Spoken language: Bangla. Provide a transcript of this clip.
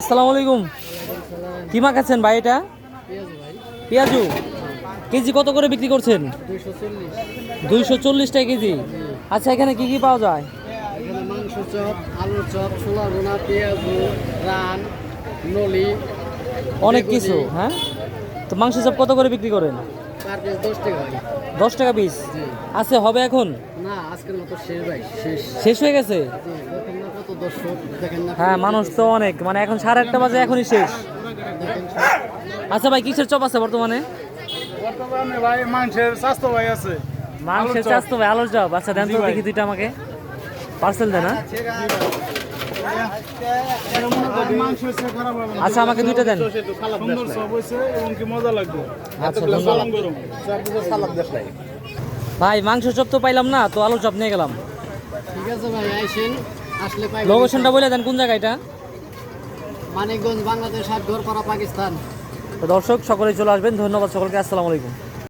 আসসালামু আলাইকুম। কি মাছ খাচ্ছেন ভাই? এটা পেঁয়াজু। কেজি কত করে বিক্রি করছেন? 240 টাকা কেজি। আচ্ছা, এখানে কি কি পাওয়া যায়? মাংস চপ, আলুর চপ, ছোলা ভুনা, পেঁয়াজু, রান, নলি, অনেক কিছু। হ্যাঁ, তো মাংস চপ কত করে বিক্রি করেন? পার পিস 10 টাকা ভাই। 10 টাকা পিস। জি। আছে হবে এখন? না, আজকের মতো শেষ ভাই, শেষ। শেষ হয়ে গেছে? জি, দেখেন না কত দর্শক, দেখেন না হ্যাঁ, মানুষ তো অনেক, মানে এখন 1:30 বাজে, এখনই শেষ। দেখেন আচ্ছা ভাই, কিসের চপ আছে বর্তমানে? বর্তমানে ভাই মাংসের স্বাস্থ্য ভাই আছে। মাংসের চাস্তো ভাই, আলুর চপ। আচ্ছা দেন তো দেখি দুইটা আমাকে, পার্সেল দেন। হ্যাঁ, মাংস হচ্ছে খারাপ হবে না। আচ্ছা আমাকে দুইটা দেন। সুন্দর সব হয়েছে এবং কি মজা লাগবে। আচ্ছা ধন্যবাদ। গরম ভাই মাংস চপ তো পাইলাম না, তো আলুর চপ নিয়ে গেলাম। ঠিক আছে ভাই, আইসেন, আসলে পাইবেন। লোকেশনটা বলে দেন, কোন জায়গা এটা? মানিকগঞ্জ, বাংলাদেশ, 8 ঘরপাড়া, পাকিস্তান। তো দর্শক সকলেই চলে আসবেন। ধন্যবাদ সকলকে। আসসালামু আলাইকুম।